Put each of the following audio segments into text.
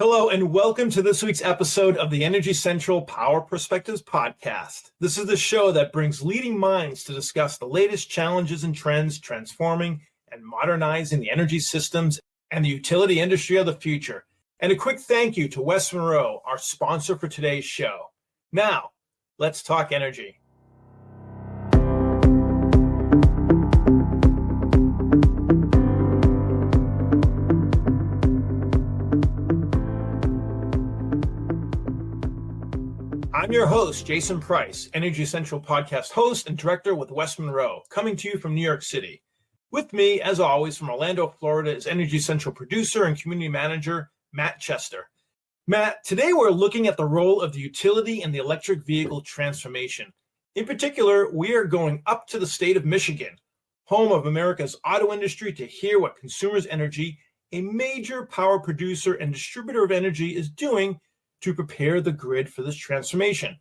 Hello, and welcome to this week's episode of the Energy Central Power Perspectives podcast. This is the show that brings leading minds to discuss the latest challenges and trends transforming and modernizing the energy systems and the utility industry of the future. And a quick thank you to West Monroe, our sponsor for today's show. Now, let's talk energy. I'm your host, Jason Price, Energy Central podcast host and director with West Monroe, coming to you from New York City. With me, as always, from Orlando, Florida, is Energy Central producer and community manager, Matt Chester. Matt, today we're looking at the role of the utility in the electric vehicle transformation. In particular, we are going up to the state of Michigan, home of America's auto industry, to hear what Consumers Energy, a major power producer and distributor of energy, is doing to prepare the grid for this transformation.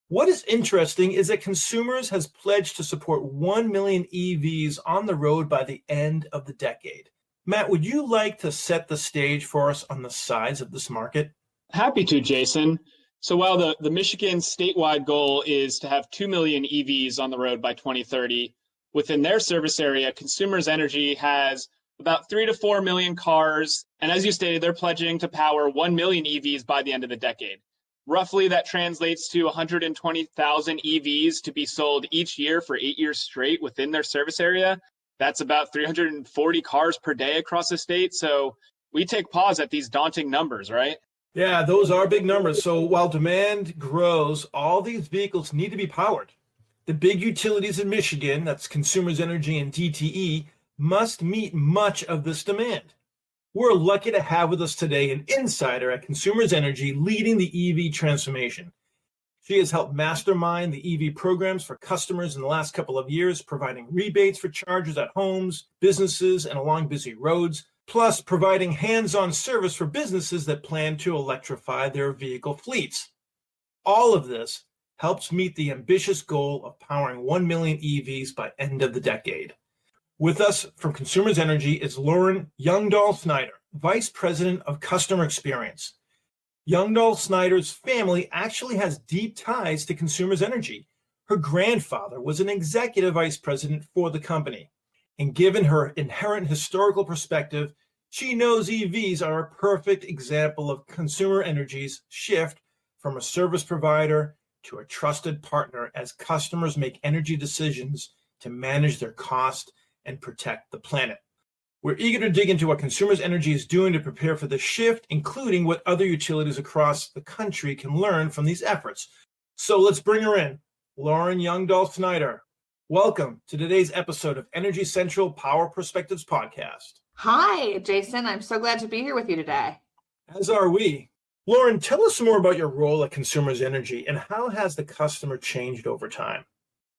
What is interesting is that Consumers has pledged to support 1 million EVs on the road by the end of the decade. Matt, would you like to set the stage for us on the size of this market? Happy to, Jason. So while the Michigan statewide goal is to have 2 million EVs on the road by 2030, within their service area, Consumers Energy has about 3 to 4 million cars. And as you stated, they're pledging to power 1 million EVs by the end of the decade. Roughly, that translates to 120,000 EVs to be sold each year for 8 years straight within their service area. That's about 340 cars per day across the state. So we take pause at these daunting numbers, right? Yeah, those are big numbers. So while demand grows, all these vehicles need to be powered. The big utilities in Michigan, that's Consumers Energy and DTE, must meet much of this demand. We're lucky to have with us today an insider at Consumers Energy leading the EV transformation. She has helped mastermind the EV programs for customers in the last couple of years, providing rebates for chargers at homes, businesses, and along busy roads, plus providing hands-on service for businesses that plan to electrify their vehicle fleets. All of this helps meet the ambitious goal of powering 1 million EVs by end of the decade. With us from Consumers Energy is Lauren Youngdahl Snyder, Vice President of Customer Experience. Youngdahl Snyder's family actually has deep ties to Consumers Energy. Her grandfather was an executive vice president for the company. And given her inherent historical perspective, she knows EVs are a perfect example of Consumer Energy's shift from a service provider to a trusted partner as customers make energy decisions to manage their cost and protect the planet. We're eager to dig into what Consumers Energy is doing to prepare for the shift, including what other utilities across the country can learn from these efforts. So let's bring her in. Lauren Youngdahl Snyder, welcome to today's episode of Energy Central Power Perspectives podcast. Hi, Jason. I'm so glad to be here with you today. As are we. Lauren, tell us more about your role at Consumers Energy and how has the customer changed over time?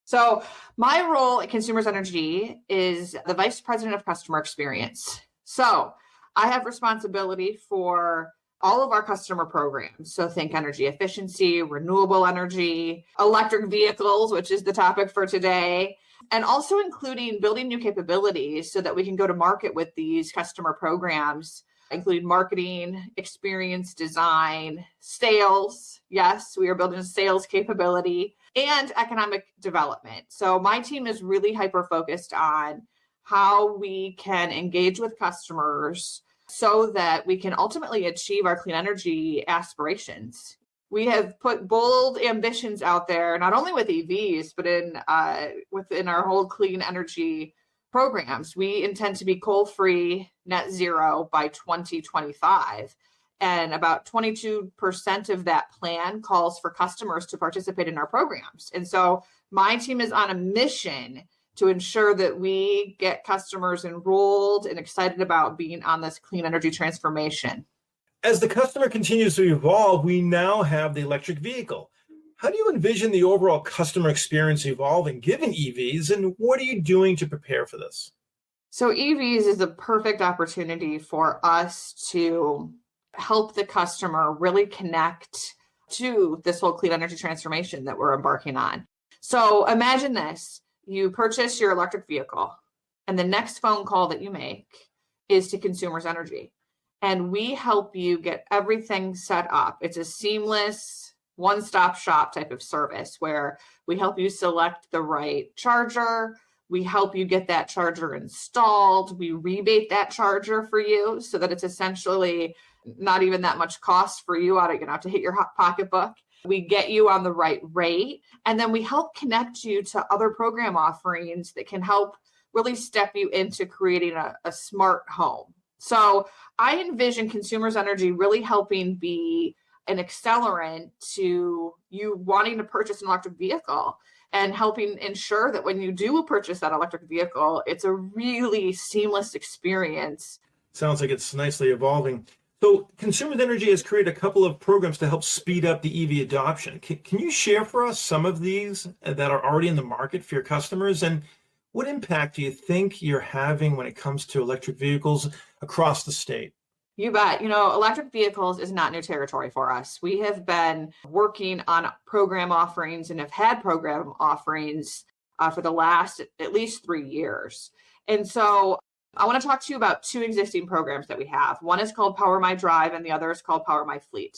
So my role at Consumers Energy is the Vice President of Customer Experience. So I have responsibility for all of our customer programs. So think energy efficiency, renewable energy, electric vehicles, which is the topic for today, and also including building new capabilities so that we can go to market with these customer programs, including marketing, experience design, sales. Yes, we are building a sales capability, and economic development. So my team is really hyper-focused on how we can engage with customers so that we can ultimately achieve our clean energy aspirations. We have put bold ambitions out there, not only with EVs, but within our whole clean energy programs. We intend to be coal-free net zero by 2025. And about 22% of that plan calls for customers to participate in our programs. And so my team is on a mission to ensure that we get customers enrolled and excited about being on this clean energy transformation. As the customer continues to evolve, we now have the electric vehicle. How do you envision the overall customer experience evolving given EVs, and what are you doing to prepare for this? So EVs is a perfect opportunity for us to help the customer really connect to this whole clean energy transformation that we're embarking on. So imagine this, you purchase your electric vehicle and the next phone call that you make is to Consumers Energy. and we help you get everything set up. It's a seamless one-stop shop type of service where we help you select the right charger. We help you get that charger installed. We rebate that charger for you so that it's essentially not even that much cost for you. You don't have to hit your pocketbook. We get you on the right rate. And then we help connect you to other program offerings that can help really step you into creating a smart home. So I envision Consumers Energy really helping be an accelerant to you wanting to purchase an electric vehicle and helping ensure that when you do purchase that electric vehicle, it's a really seamless experience. Sounds like it's nicely evolving. So Consumers Energy has created a couple of programs to help speed up the EV adoption. Can you share for us some of these that are already in the market for your customers? And what impact do you think you're having when it comes to electric vehicles across the state? You bet. Electric vehicles is not new territory for us. We have been working on program offerings and have had program offerings for the last at least 3 years. And so I want to talk to you about two existing programs that we have. One is called Power My Drive and the other is called Power My Fleet.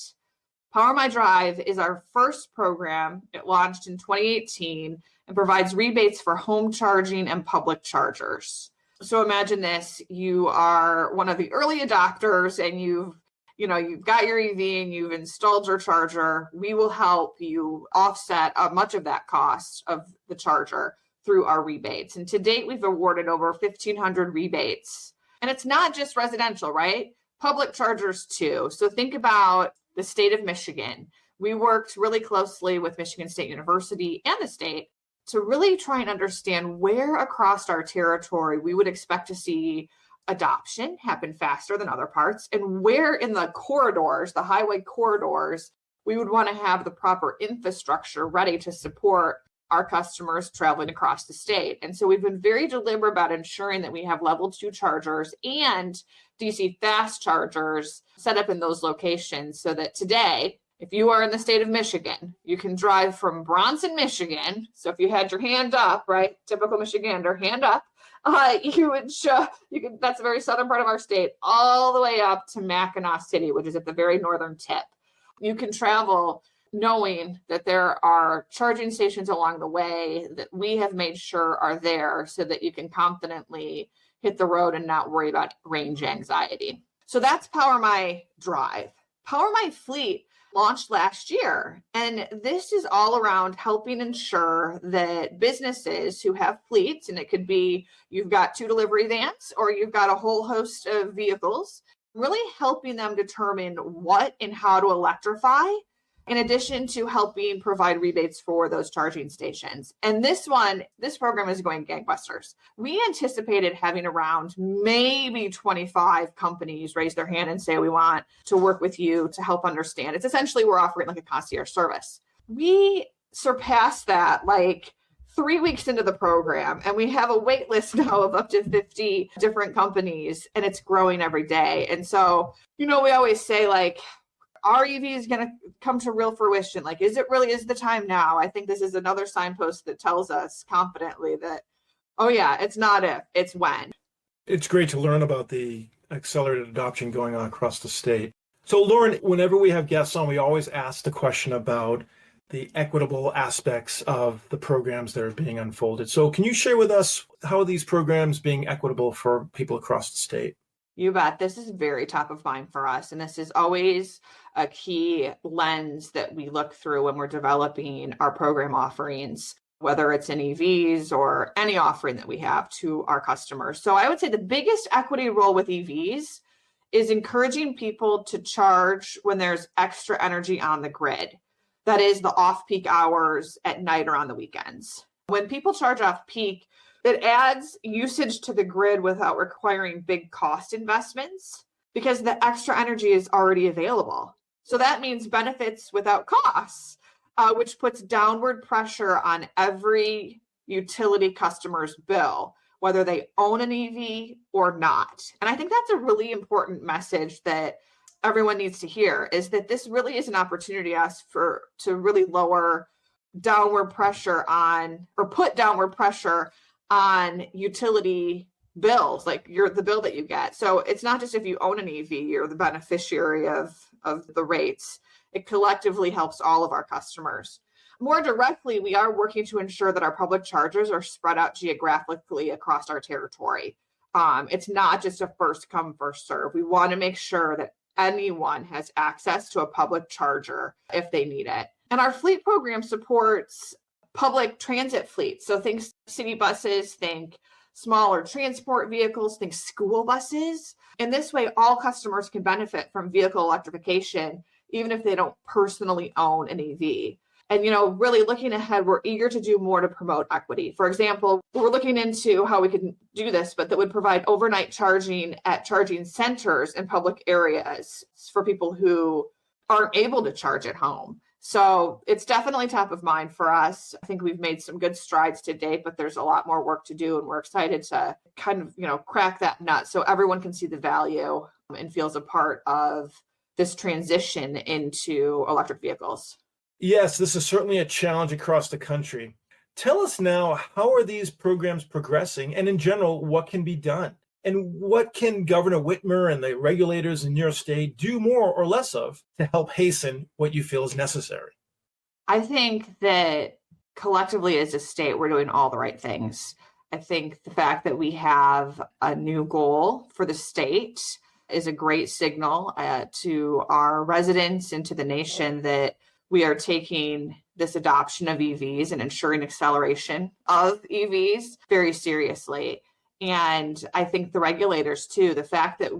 Power My Drive is our first program. It launched in 2018 and provides rebates for home charging and public chargers. So imagine this, you are one of the early adopters and you've got your EV and you've installed your charger. We will help you offset much of that cost of the charger through our rebates. And to date, we've awarded over 1,500 rebates. And it's not just residential, right? Public chargers too. So think about the state of Michigan. We worked really closely with Michigan State University and the state to really try and understand where across our territory we would expect to see adoption happen faster than other parts, and where in the corridors, the highway corridors, we would want to have the proper infrastructure ready to support our customers traveling across the state. And so we've been very deliberate about ensuring that we have level 2 chargers and DC fast chargers set up in those locations so that today, if you are in the state of Michigan, you can drive from Bronson, Michigan. So if you had your hand up, right, typical Michigander, hand up, that's a very southern part of our state, all the way up to Mackinac City, which is at the very northern tip. You can travel knowing that there are charging stations along the way that we have made sure are there so that you can confidently hit the road and not worry about range anxiety. So that's Power My Drive. Power My Fleet launched last year. And this is all around helping ensure that businesses who have fleets, and it could be you've got 2 delivery vans or you've got a whole host of vehicles, really helping them determine what and how to electrify, in addition to helping provide rebates for those charging stations. And this program is going gangbusters. We anticipated having around maybe 25 companies raise their hand and say, we want to work with you to help understand. It's essentially, we're offering like a concierge service. We surpassed that like 3 weeks into the program, and we have a wait list now of up to 50 different companies, and it's growing every day. And so, we always say like, our EV is going to come to real fruition. Like, is the time now? I think this is another signpost that tells us confidently that, oh yeah, it's not if, it's when. It's great to learn about the accelerated adoption going on across the state. So Lauren, whenever we have guests on, we always ask the question about the equitable aspects of the programs that are being unfolded. So can you share with us how are these programs being equitable for people across the state? You bet. This is very top of mind for us. And this is always a key lens that we look through when we're developing our program offerings, whether it's in EVs or any offering that we have to our customers. So I would say the biggest equity role with EVs is encouraging people to charge when there's extra energy on the grid. That is the off-peak hours at night or on the weekends. When people charge off-peak, it adds usage to the grid without requiring big cost investments because the extra energy is already available. So that means benefits without costs, which puts downward pressure on every utility customer's bill, whether they own an EV or not. And I think that's a really important message that everyone needs to hear, is that this really is an opportunity to really lower downward pressure on, or put downward pressure on utility bills, like the bill that you get. So it's not just if you own an EV, you're the beneficiary of the rates. It collectively helps all of our customers. More directly, we are working to ensure that our public chargers are spread out geographically across our territory. It's not just a first come, first serve. We want to make sure that anyone has access to a public charger if they need it. And our fleet program supports public transit fleets. So think city buses, think smaller transport vehicles, think school buses. In this way, all customers can benefit from vehicle electrification, even if they don't personally own an EV. And, really looking ahead, we're eager to do more to promote equity. For example, we're looking into how we can do this, but that would provide overnight charging at charging centers in public areas for people who aren't able to charge at home. So it's definitely top of mind for us. I think we've made some good strides to date, but there's a lot more work to do. And we're excited to kind of, crack that nut so everyone can see the value and feels a part of this transition into electric vehicles. Yes, this is certainly a challenge across the country. Tell us now, how are these programs progressing? And in general, what can be done? And what can Governor Whitmer and the regulators in your state do more or less of to help hasten what you feel is necessary? I think that collectively as a state, we're doing all the right things. I think the fact that we have a new goal for the state is a great signal to our residents and to the nation that we are taking this adoption of EVs and ensuring acceleration of EVs very seriously. And I think the regulators too, the fact that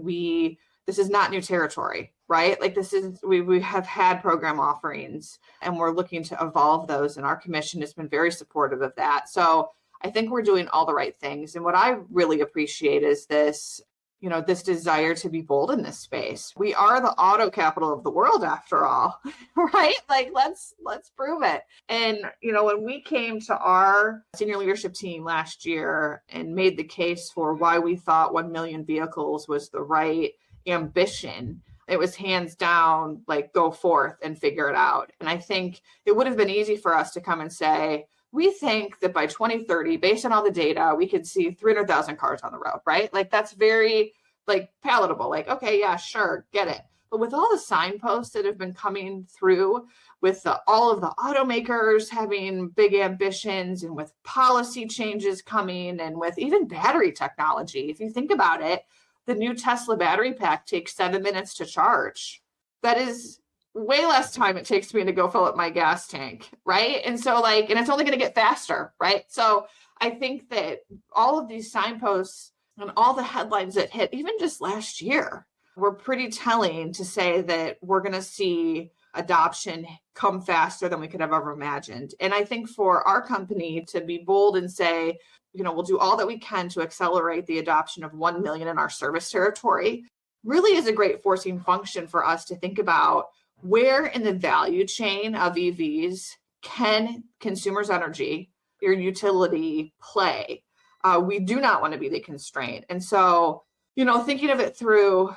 this is not new territory, right? Like we have had program offerings and we're looking to evolve those, and our commission has been very supportive of that. So I think we're doing all the right things. And what I really appreciate is this desire to be bold in this space. We are the auto capital of the world after all, right? Like let's prove it. And, when we came to our senior leadership team last year and made the case for why we thought 1 million vehicles was the right ambition, it was hands down, like, go forth and figure it out. And I think it would have been easy for us to come and say, we think that by 2030, based on all the data, we could see 300,000 cars on the road, right? Like that's very palatable. Like, okay, yeah, sure, get it. But with all the signposts that have been coming through, with all of the automakers having big ambitions, and with policy changes coming, and with even battery technology, if you think about it, the new Tesla battery pack takes 7 minutes to charge. That is way less time it takes me to go fill up my gas tank, right? And so and it's only going to get faster, right? So I think that all of these signposts and all the headlines that hit, even just last year, were pretty telling to say that we're going to see adoption come faster than we could have ever imagined. And I think for our company to be bold and say, we'll do all that we can to accelerate the adoption of 1 million in our service territory really is a great forcing function for us to think about where in the value chain of EVs can consumers' energy, your utility, play. We do not want to be the constraint. And so, thinking of it through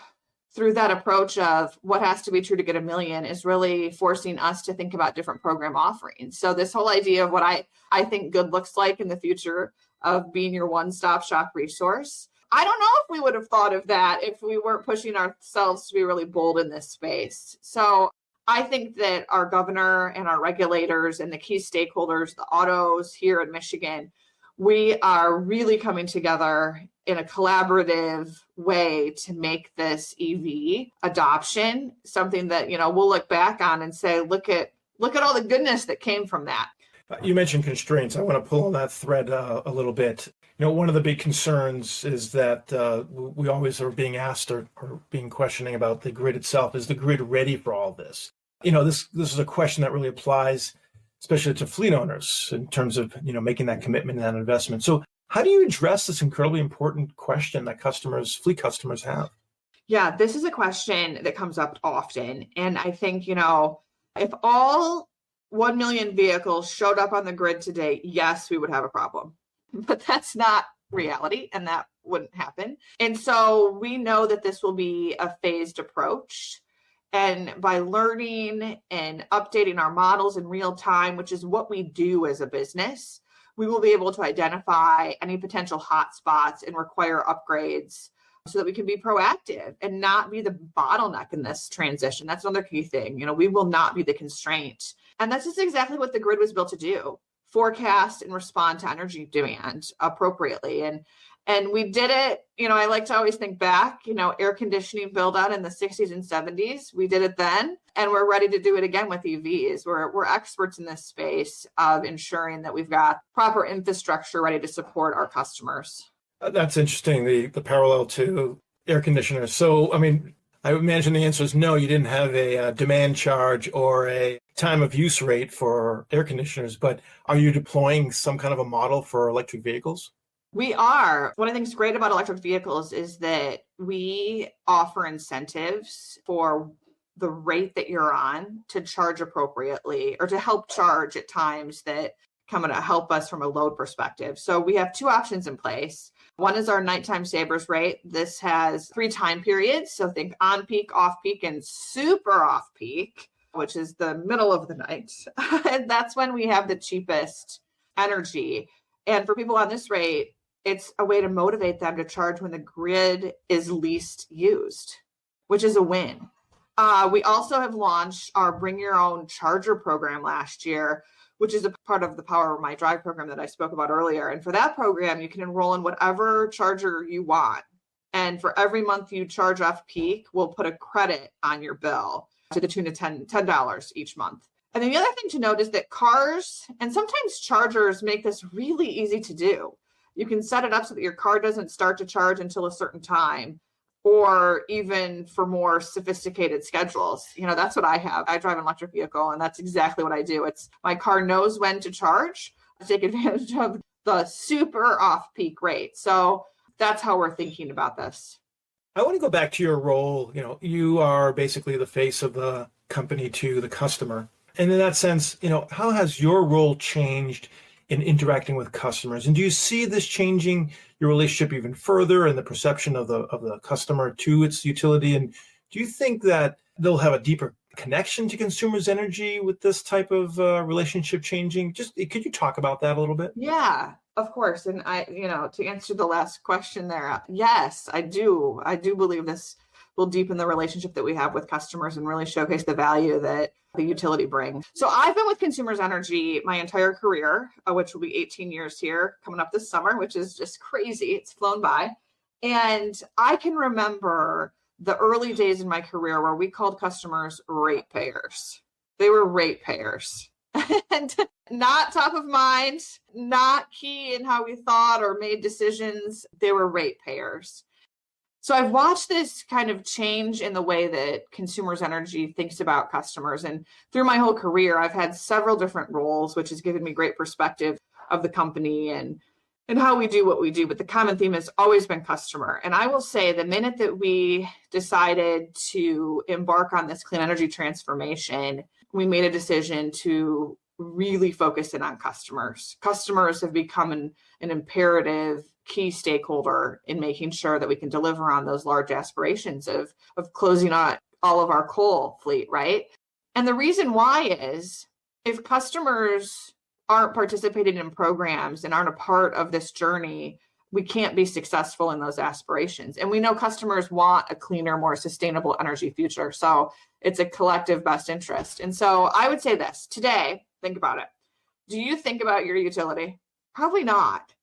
that approach of what has to be true to get 1 million is really forcing us to think about different program offerings. So this whole idea of what I think good looks like in the future of being your one-stop shop resource, I don't know if we would have thought of that if we weren't pushing ourselves to be really bold in this space. So I think that our governor and our regulators and the key stakeholders, the autos here in Michigan, we are really coming together in a collaborative way to make this EV adoption something that, we'll look back on and say, look at all the goodness that came from that. You mentioned constraints. I want to pull on that thread a little bit. One of the big concerns is that we always are being asked or being questioning about the grid itself. Is the grid ready for all this? This is a question that really applies, especially to fleet owners in terms of, making that commitment and that investment. So how do you address this incredibly important question that fleet customers have? Yeah, this is a question that comes up often. And I think, if all 1 million vehicles showed up on the grid today, yes, we would have a problem. But that's not reality, and that wouldn't happen. And so we know that this will be a phased approach. And by learning and updating our models in real time, which is what we do as a business, we will be able to identify any potential hotspots and require upgrades so that we can be proactive and not be the bottleneck in this transition. That's another key thing. We will not be the constraint. And that's just exactly what the grid was built to do: forecast and respond to energy demand appropriately. And we did it, I like to always think back, air conditioning build out in the 60s and 70s. We did it then, and we're ready to do it again with EVs. We're experts in this space of ensuring that we've got proper infrastructure ready to support our customers. That's interesting, the parallel to air conditioners. So, I imagine the answer is no, you didn't have a demand charge or a time of use rate for air conditioners, but are you deploying some kind of a model for electric vehicles? We are. One of the things great about electric vehicles is that we offer incentives for the rate that you're on to charge appropriately, or to help charge at times that come to help us from a load perspective. So we have two options in place. One is our nighttime savers rate. This has 3 time periods. So think on peak, off peak, and super off peak, which is the middle of the night. And that's when we have the cheapest energy. And for people on this rate, it's a way to motivate them to charge when the grid is least used, which is a win. We also have launched our Bring Your Own Charger program last year, which is a part of the Power of My Drive program that I spoke about earlier. And for that program, you can enroll in whatever charger you want. And for every month you charge off peak, we'll put a credit on your bill to the tune of $10 each month. And then the other thing to note is that cars and sometimes chargers make this really easy to do. You can set it up so that your car doesn't start to charge until a certain time, or even for more sophisticated schedules. That's what I have. I drive an electric vehicle, and that's exactly what I do. It's my car knows when to charge to take advantage of the super off-peak rate. So that's how we're thinking about this. I want to go back to your role. You are basically the face of the company to the customer. And in that sense, how has your role changed in interacting with customers? And do you see this changing your relationship even further and the perception of the customer to its utility? And do you think that they'll have a deeper connection to consumers' energy with this type of relationship changing? Could you talk about that a little bit? Yeah, of course. And to answer the last question there, yes, I do. I do believe this will deepen the relationship that we have with customers and really showcase the value that the utility brings. So I've been with Consumers Energy my entire career, which will be 18 years here coming up this summer, which is just crazy. It's flown by. And I can remember the early days in my career where we called customers ratepayers. They were ratepayers. And not top of mind, not key in how we thought or made decisions. They were ratepayers. So I've watched this kind of change in the way that Consumers Energy thinks about customers. And through my whole career, I've had several different roles, which has given me great perspective of the company and how we do what we do. But the common theme has always been customer. And I will say the minute that we decided to embark on this clean energy transformation, we made a decision to really focus in on customers. Customers have become an imperative key stakeholder in making sure that we can deliver on those large aspirations of closing out all of our coal fleet, right? And the reason why is if customers aren't participating in programs and aren't a part of this journey, we can't be successful in those aspirations. And we know customers want a cleaner, more sustainable energy future. So it's a collective best interest. And so I would say this today, think about it. Do you think about your utility? Probably not.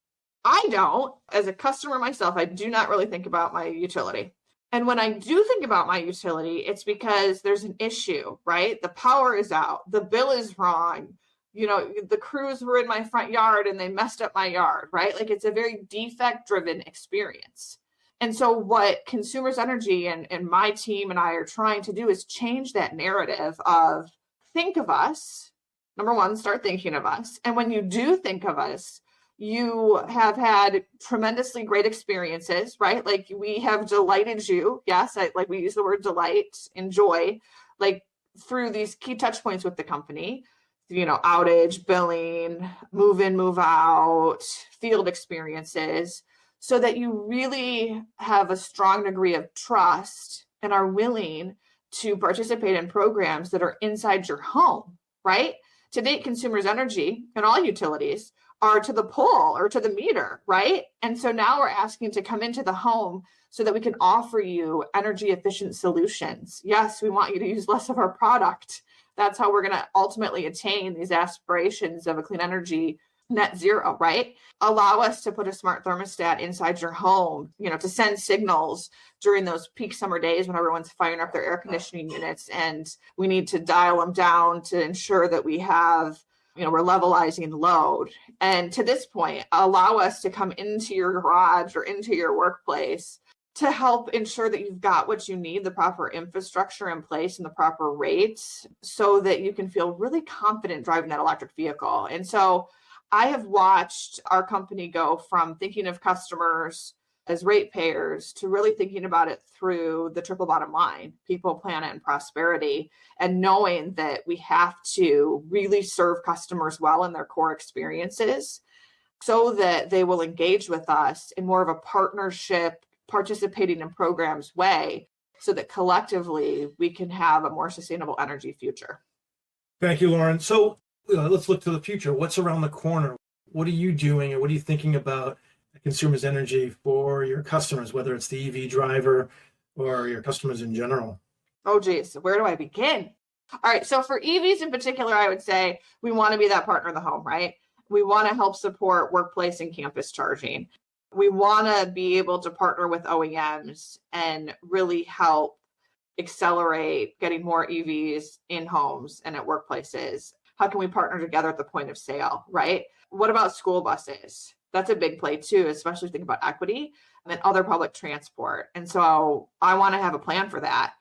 I don't. As a customer myself, I do not really think about my utility. And when I do think about my utility, it's because there's an issue, right? The power is out. The bill is wrong. The crews were in my front yard and they messed up my yard, right? Like it's a very defect-driven experience. And so what Consumers Energy and my team and I are trying to do is change that narrative of think of us. Number one, start thinking of us. And when you do think of us, you have had tremendously great experiences, right? Like we have delighted you. Yes, like we use the word delight, enjoy, like through these key touch points with the company, outage, billing, move in, move out, field experiences, so that you really have a strong degree of trust and are willing to participate in programs that are inside your home, right? To date, Consumers Energy and all utilities are to the pole or to the meter, right? And so now we're asking to come into the home so that we can offer you energy efficient solutions. Yes, we want you to use less of our product. That's how we're going to ultimately attain these aspirations of a clean energy net zero, right? Allow us to put a smart thermostat inside your home, to send signals during those peak summer days when everyone's firing up their air conditioning units and we need to dial them down to ensure that we have, we're levelizing load. And to this point, allow us to come into your garage or into your workplace to help ensure that you've got what you need, the proper infrastructure in place and the proper rates so that you can feel really confident driving that electric vehicle. And so I have watched our company go from thinking of customers as ratepayers to really thinking about it through the triple bottom line, people, planet, and prosperity, and knowing that we have to really serve customers well in their core experiences so that they will engage with us in more of a partnership, participating in programs way, so that collectively we can have a more sustainable energy future. Thank you, Lauren. So let's look to the future. What's around the corner? What are you doing or what are you thinking about consumers' energy for your customers, whether it's the EV driver or your customers in general? Oh, geez, where do I begin? All right, so for EVs in particular, I would say we want to be that partner in the home, right? We want to help support workplace and campus charging. We want to be able to partner with OEMs and really help accelerate getting more EVs in homes and at workplaces. How can we partner together at the point of sale, right? What about school buses? That's a big play too, especially think about equity and other public transport. And so I want to have a plan for that.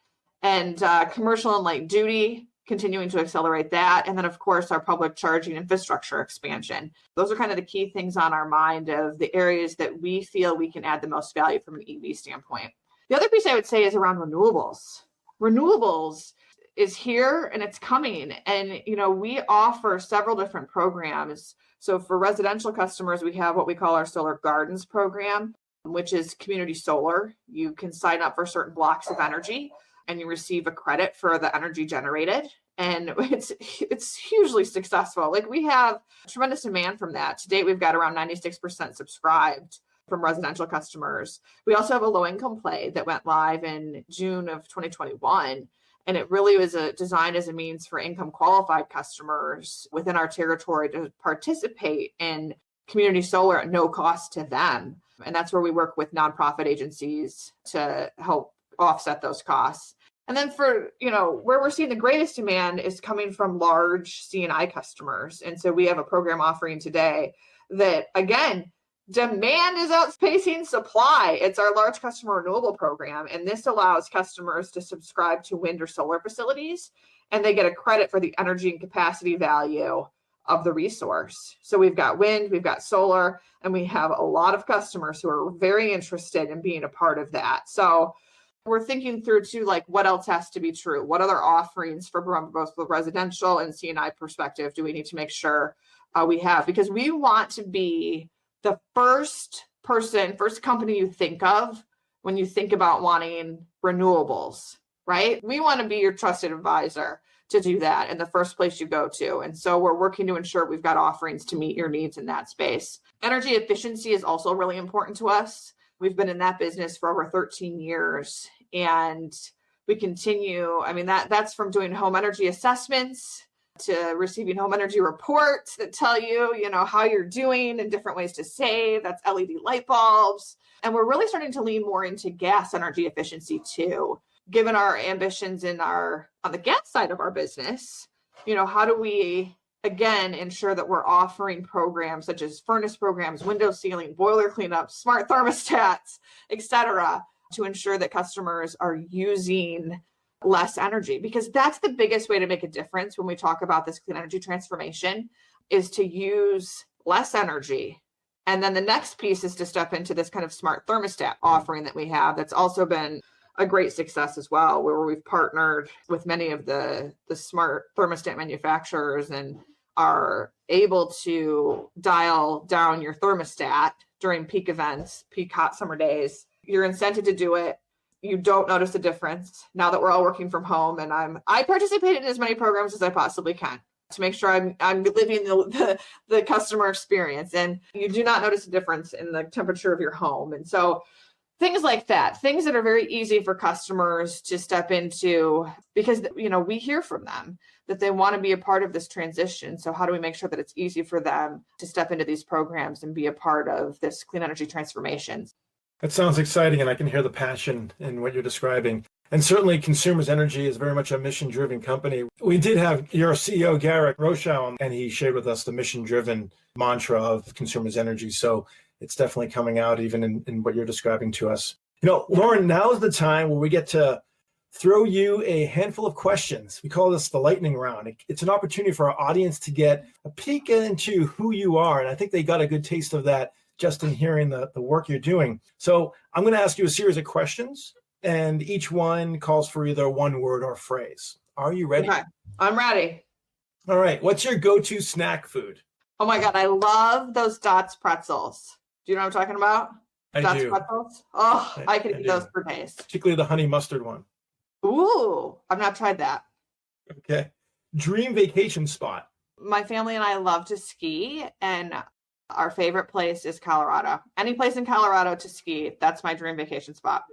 And commercial and light duty, continuing to accelerate that. And then, of course, our public charging infrastructure expansion. Those are kind of the key things on our mind of the areas that we feel we can add the most value from an EV standpoint. The other piece I would say is around renewables. Renewables is here and it's coming. And, we offer several different programs. So for residential customers, we have what we call our Solar Gardens program, which is community solar. You can sign up for certain blocks of energy and you receive a credit for the energy generated. And it's hugely successful. Like we have tremendous demand from that. To date, we've got around 96% subscribed from residential customers. We also have a low income play that went live in June of 2021. And it really was designed as a means for income qualified customers within our territory to participate in community solar at no cost to them. And that's where we work with nonprofit agencies to help offset those costs. And then for, where we're seeing the greatest demand is coming from large C&I customers. And so we have a program offering today that, again, demand is outpacing supply. It's our large customer renewable program. And this allows customers to subscribe to wind or solar facilities, and they get a credit for the energy and capacity value of the resource. So we've got wind, we've got solar, and we have a lot of customers who are very interested in being a part of that. So we're thinking through too, like what else has to be true? What other offerings for both the residential and C&I perspective do we need to make sure we have? Because we want to be the first company you think of when you think about wanting renewables, right? We want to be your trusted advisor to do that in the first place you go to. And so we're working to ensure we've got offerings to meet your needs in that space. Energy efficiency is also really important to us. We've been in that business for over 13 years and we continue. I mean, that's from doing home energy assessments to receiving home energy reports that tell you, how you're doing and different ways to save. That's LED light bulbs. And we're really starting to lean more into gas energy efficiency too, given our ambitions on the gas side of our business. How do we, again, ensure that we're offering programs such as furnace programs, window sealing, boiler cleanup, smart thermostats, et cetera, to ensure that customers are using less energy, because that's the biggest way to make a difference when we talk about this clean energy transformation is to use less energy. And then the next piece is to step into this kind of smart thermostat offering that we have that's also been a great success as well, where we've partnered with many of the smart thermostat manufacturers and are able to dial down your thermostat during peak events, peak hot summer days. You're incented to do it. You don't notice a difference now that we're all working from home. And I participate in as many programs as I possibly can. to make sure I'm living the customer experience. And you do not notice a difference in the temperature of your home. And so things like that, things that are very easy for customers to step into, because, we hear from them that they want to be a part of this transition. So how do we make sure that it's easy for them to step into these programs and be a part of this clean energy transformation? That sounds exciting, and I can hear the passion in what you're describing. And certainly Consumers Energy is very much a mission-driven company. We did have your CEO, Garrett Rochow, and he shared with us the mission-driven mantra of Consumers Energy. So it's definitely coming out even in what you're describing to us. Lauren, now is the time where we get to throw you a handful of questions. We call this the lightning round. It's an opportunity for our audience to get a peek into who you are. And I think they got a good taste of that just in hearing the work you're doing. So I'm going to ask you a series of questions, and each one calls for either one word or phrase. Are you ready? Okay, I'm ready. All right. What's your go-to snack food? Oh my God, I love those Dots pretzels. Do you know what I'm talking about? Dots pretzels? Oh, I could eat those for days. Particularly the honey mustard one. Ooh, I've not tried that. Okay. Dream vacation spot. My family and I love to ski, and our favorite place is Colorado. Any place in Colorado to ski, that's my dream vacation spot.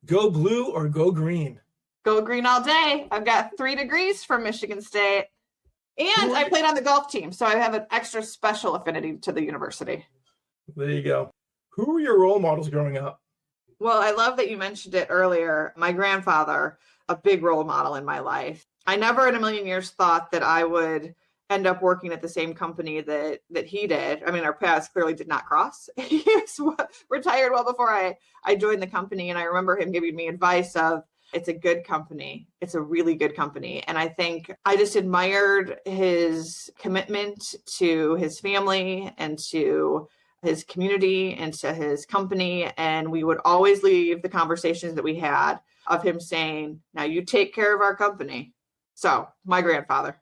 Go blue or go green? Go green all day. I've got 3 degrees from Michigan State. And I played on the golf team, so I have an extra special affinity to the university. There you go. Who were your role models growing up? Well, I love that you mentioned it earlier. My grandfather, a big role model in my life. I never in a million years thought that I would end up working at the same company that he did. I mean, our paths clearly did not cross. He was retired well before I joined the company. And I remember him giving me advice of, it's a good company. It's a really good company. And I think I just admired his commitment to his family and to his community and to his company. And we would always leave the conversations that we had of him saying, now you take care of our company. So my grandfather.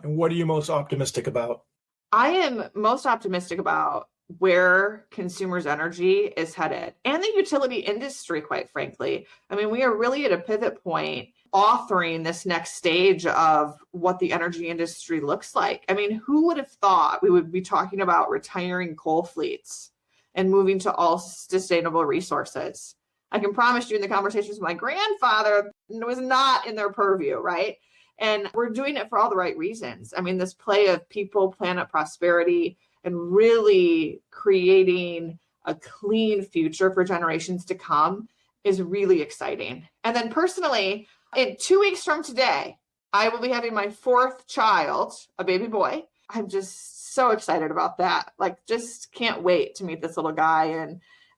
And what are you most optimistic about? I am most optimistic about where Consumers Energy is headed and the utility industry, quite frankly. I mean, we are really at a pivot point authoring this next stage of what the energy industry looks like. I mean, who would have thought we would be talking about retiring coal fleets and moving to all sustainable resources? I can promise you in the conversations with my grandfather, it was not in their purview, right? And we're doing it for all the right reasons. I mean, this play of people, planet, prosperity, and really creating a clean future for generations to come is really exciting. And then personally, in 2 weeks from today, I will be having my 4th child, a baby boy. I'm just so excited about that. Like, just can't wait to meet this little guy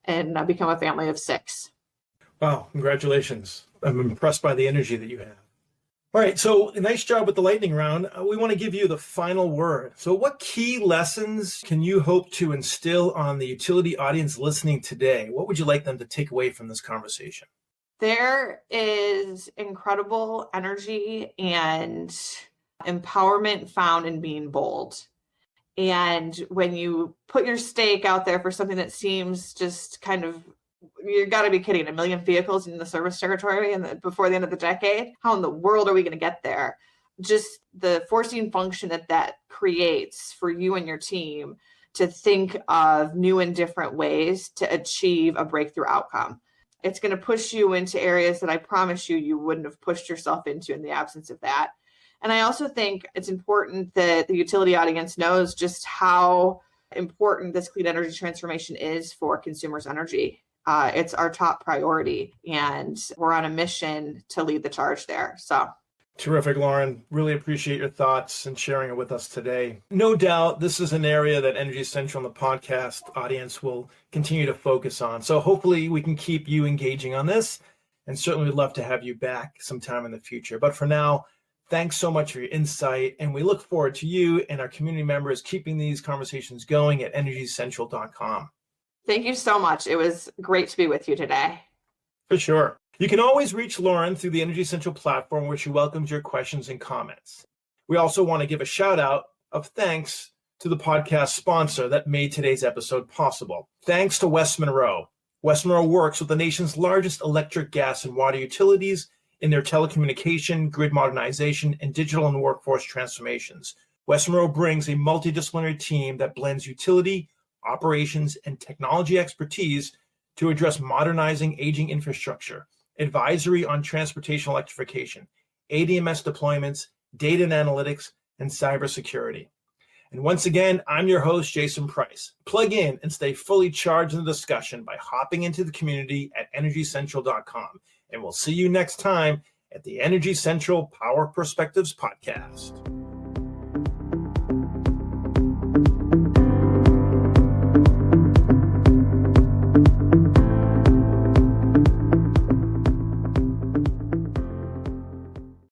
and become a family of 6. Wow, congratulations. I'm impressed by the energy that you have. All right, so nice job with the lightning round. We want to give you the final word. So what key lessons can you hope to instill on the utility audience listening today? What would you like them to take away from this conversation? There is incredible energy and empowerment found in being bold. And when you put your stake out there for something that seems just kind of, you got to be kidding, 1 million vehicles in the service territory and before the end of the decade, how in the world are we going to get there? Just the forcing function that creates for you and your team to think of new and different ways to achieve a breakthrough outcome. It's going to push you into areas that I promise you wouldn't have pushed yourself into in the absence of that. And I also think it's important that the utility audience knows just how important this clean energy transformation is for Consumers Energy. It's our top priority, and we're on a mission to lead the charge there. So terrific, Lauren. Really appreciate your thoughts and sharing it with us today. No doubt this is an area that Energy Central and the podcast audience will continue to focus on. So hopefully we can keep you engaging on this, and certainly we'd love to have you back sometime in the future. But for now, thanks so much for your insight, and we look forward to you and our community members keeping these conversations going at energycentral.com. Thank you so much. It was great to be with you today. For sure. You can always reach Lauren through the Energy Central platform, where she welcomes your questions and comments. We also want to give a shout out of thanks to the podcast sponsor that made today's episode possible. Thanks to West Monroe. West Monroe works with the nation's largest electric, gas, and water utilities in their telecommunication, grid modernization, and digital and workforce transformations. West Monroe brings a multidisciplinary team that blends utility, operations, and technology expertise to address modernizing aging infrastructure, advisory on transportation electrification, ADMS deployments, data and analytics, and cybersecurity. And once again, I'm your host, Jason Price. Plug in and stay fully charged in the discussion by hopping into the community at energycentral.com. And we'll see you next time at the Energy Central Power Perspectives Podcast.